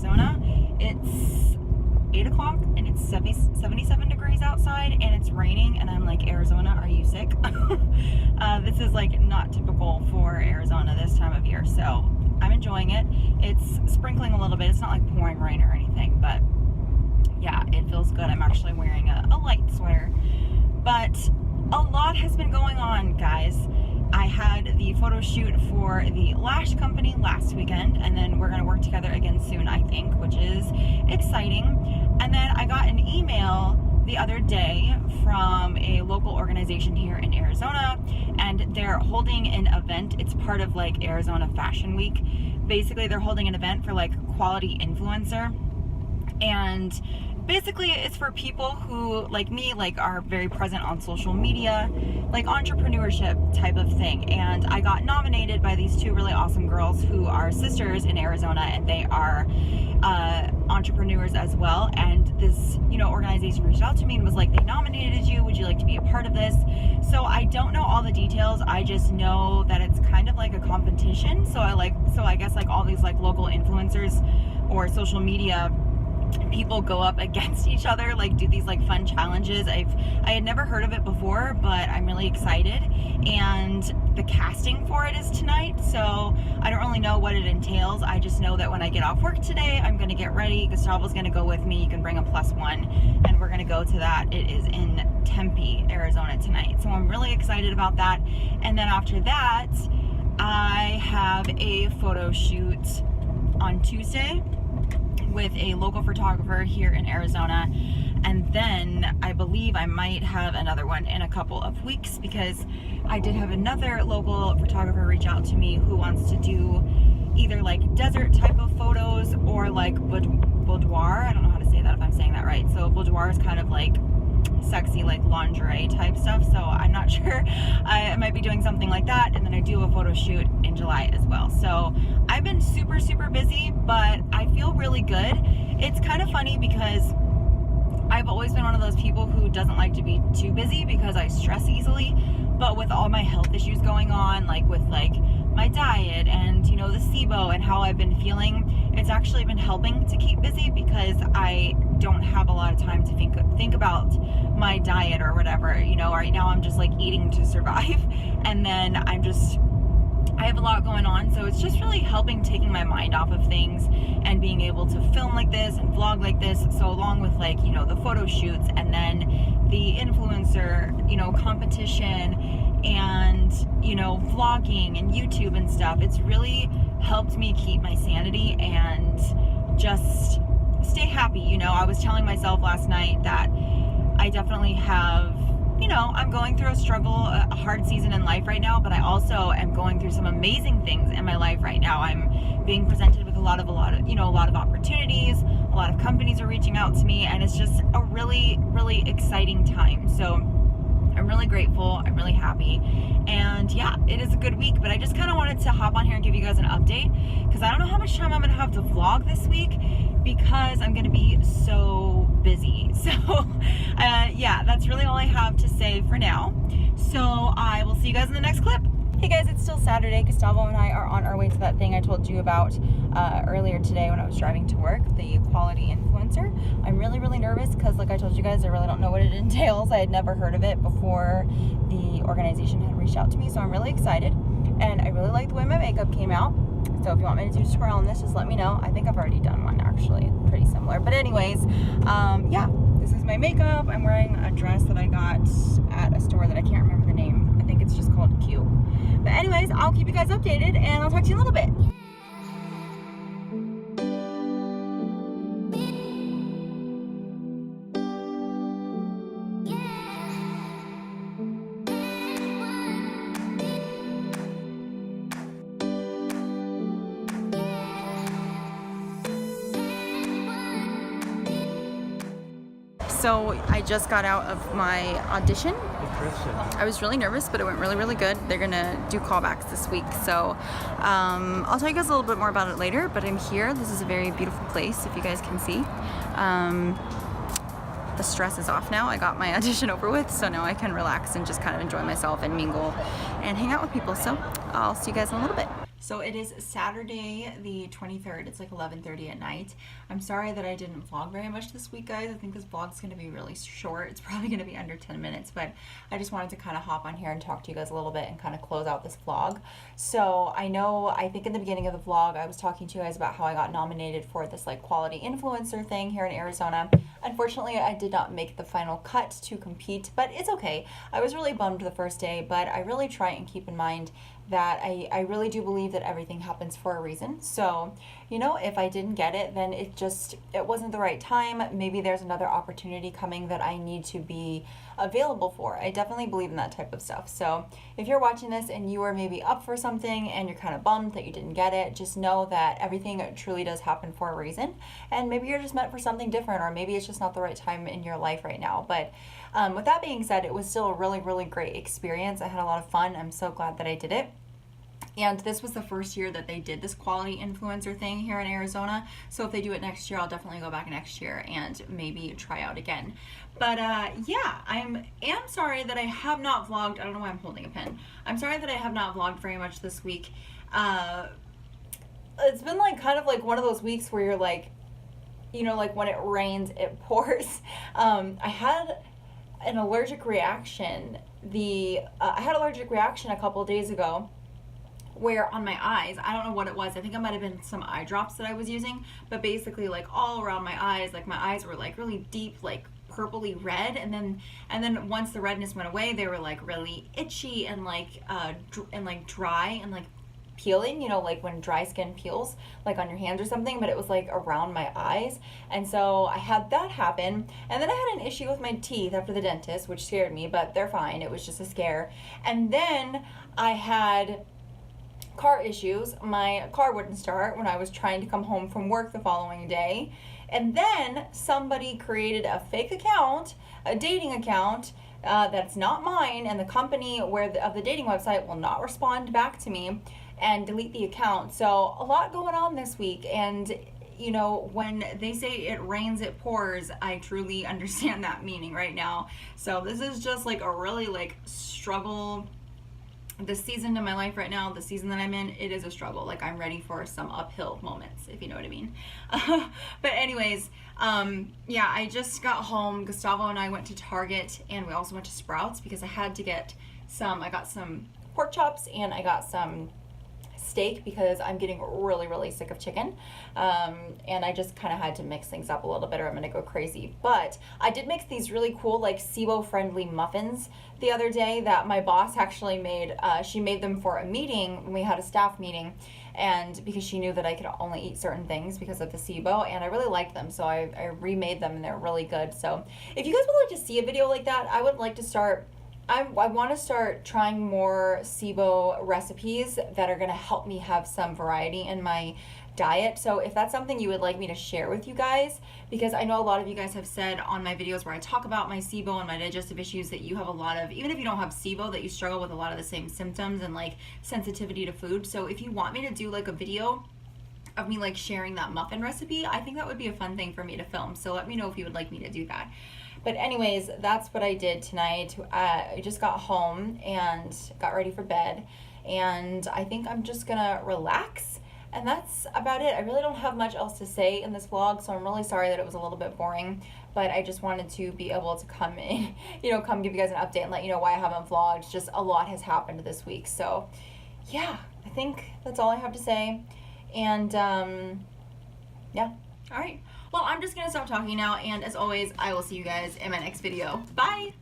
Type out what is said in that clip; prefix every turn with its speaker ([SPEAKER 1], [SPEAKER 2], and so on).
[SPEAKER 1] Arizona. It's 8 o'clock and it's 77 degrees outside and it's raining, and I'm like, Arizona, are you sick? This is like not typical for Arizona this time of year, so I'm enjoying it. It's sprinkling a little bit. It's not like pouring rain or anything, but yeah, it feels good. I'm actually wearing a light sweater, but a lot has been going on, guys. I had the photo shoot for the lash company last weekend, and then we're going to work together again soon, I think, which is exciting. And then I got an email the other day from a local organization here in Arizona, and they're holding an event. It's part of like Arizona Fashion Week. Basically, they're holding an event for like quality influencer, and basically it's for people who, like me, like are very present on social media, like entrepreneurship type of thing. And I got nominated by these two really awesome girls who are sisters in Arizona, and they are entrepreneurs as well. And this, organization reached out to me and was like, they nominated you, would you like to be a part of this? So I don't know all the details. I just know that it's kind of like a competition. So I guess like all these like local influencers or social media people go up against each other, like do these like fun challenges. I had never heard of it before, but I'm really excited, and the casting for it is tonight, so I don't really know what it entails. I just know that when I get off work today, I'm gonna get ready. Gustavo's gonna go with me. You can bring a +1, and we're gonna go to that. It is in Tempe, Arizona tonight, so I'm really excited about that. And then after that, I have a photo shoot on Tuesday with a local photographer here in Arizona, and then I believe I might have another one in a couple of weeks, because I did have another local photographer reach out to me who wants to do either like desert type of photos or like boudoir. I don't know how to say that, if I'm saying that right. So boudoir is kind of like sexy, like lingerie type stuff, so I'm not sure. I might be doing something like that, and then I do a photo shoot in July as well. So I've been super busy, but I feel really good. It's kind of funny because I've always been one of those people who doesn't like to be too busy because I stress easily, but with all my health issues going on, like with like my diet and the SIBO and how I've been feeling, it's actually been helping to keep busy because I don't have a lot of time to think about my diet or whatever. Right now I'm just like eating to survive, and then I have a lot going on, so it's just really helping taking my mind off of things and being able to film like this and vlog like this. So along with like the photo shoots and then the influencer competition and vlogging and YouTube and stuff, it's really helped me keep my sanity and just stay happy. I was telling myself last night that I definitely have, I'm going through a struggle, a hard season in life right now, but I also am going through some amazing things in my life right now. I'm being presented with a lot of opportunities. A lot of companies are reaching out to me, and it's just a really exciting time. So I'm really grateful. I'm really happy. And yeah, it is a good week, but I just kind of wanted to hop on here and give you guys an update, because I don't know how much time I'm going to have to vlog this week because I'm going to be so busy. So yeah, that's really all I have to say for now. So I will see you guys in the next clip. Hey guys, it's still Saturday. Gustavo and I are on our way to that thing I told you about earlier today when I was driving to work, the quality influencer. I'm really nervous because, like I told you guys, I really don't know what it entails. I had never heard of it before the organization had reached out to me, so I'm really excited. And I really like the way my makeup came out. So if you want me to do a tutorial on this, just let me know. I think I've already done one, actually, pretty similar. But anyways, yeah, this is my makeup. I'm wearing a dress that I got at a store that I can't remember the name. I think it's just called Q. But anyways, I'll keep you guys updated, and I'll talk to you in a little bit. So I just got out of my audition. I was really nervous, but it went really good. They're gonna do callbacks this week, so I'll tell you guys a little bit more about it later, but I'm here. This is a very beautiful place, if you guys can see. The stress is off now. I got my audition over with, so now I can relax and just kind of enjoy myself and mingle and hang out with people. So I'll see you guys in a little bit. So it is Saturday the 23rd. It's like 11:30 at night. I'm sorry that I didn't vlog very much this week, guys. I think this vlog's going to be really short. It's probably going to be under 10 minutes, but I just wanted to kind of hop on here and talk to you guys a little bit and kind of close out this vlog. So I think in the beginning of the vlog, I was talking to you guys about how I got nominated for this like quality influencer thing here in Arizona. Unfortunately, I did not make the final cut to compete, but it's okay. I was really bummed the first day, but I really try and keep in mind that I really do believe that everything happens for a reason. So, you know, if I didn't get it, then it wasn't the right time. Maybe there's another opportunity coming that I need to be available for. I definitely believe in that type of stuff. So if you're watching this and you are maybe up for something and you're kind of bummed that you didn't get it, just know that everything truly does happen for a reason. And maybe you're just meant for something different, or maybe it's just not the right time in your life right now. But with that being said, it was still a really, really great experience. I had a lot of fun. I'm so glad that I did it. And this was the first year that they did this quality influencer thing here in Arizona. So if they do it next year, I'll definitely go back next year and maybe try out again. But yeah, I am sorry that I have not vlogged. I don't know why I'm holding a pen. I'm sorry that I have not vlogged very much this week. It's been like kind of like one of those weeks where you're like, you know, like when it rains, it pours. I had an allergic reaction. I had an allergic reaction a couple of days ago, where on my eyes, I don't know what it was. I think it might have been some eye drops that I was using, but basically like all around my eyes, like my eyes were like really deep, like purpley red, and then once the redness went away, they were like really itchy and like dry and like peeling, you know, like when dry skin peels like on your hands or something, but it was like around my eyes. And so I had that happen, and then I had an issue with my teeth after the dentist, which scared me, but they're fine. It was just a scare. And then I had car issues. My car wouldn't start when I was trying to come home from work the following day. And then somebody created a fake account, a dating account, that's not mine, and the company of the dating website will not respond back to me and delete the account. So a lot going on this week, and you know, when they say it rains, it pours, I truly understand that meaning right now. So this is just like a really like struggle. The season in my life right now, the season that I'm in, it is a struggle. Like I'm ready for some uphill moments, if you know what I mean. But anyways, yeah, I just got home. Gustavo and I went to Target, and we also went to Sprouts because I had to get I got some pork chops and I got some steak because I'm getting really, really sick of chicken. And I just kind of had to mix things up a little bit or I'm gonna go crazy. But I did make these really cool like SIBO friendly muffins the other day that my boss actually made. She made them for a meeting when we had a staff meeting, and because she knew that I could only eat certain things because of the SIBO, and I really liked them, so I remade them and they're really good. So if you guys would like to see a video like that, I would like to start I want to start trying more SIBO recipes that are going to help me have some variety in my diet. So if that's something you would like me to share with you guys, because I know a lot of you guys have said on my videos where I talk about my SIBO and my digestive issues that you have a lot of, even if you don't have SIBO, that you struggle with a lot of the same symptoms and like sensitivity to food. So if you want me to do like a video of me like sharing that muffin recipe, I think that would be a fun thing for me to film. So let me know if you would like me to do that. But anyways, that's what I did tonight. I just got home and got ready for bed, and I think I'm just gonna relax, and that's about it. I really don't have much else to say in this vlog, so I'm really sorry that it was a little bit boring, but I just wanted to be able to come in, you know, come give you guys an update and let you know why I haven't vlogged. Just a lot has happened this week. So yeah, I think that's all I have to say. And yeah, all right. Well, I'm just gonna stop talking now, and as always, I will see you guys in my next video. Bye!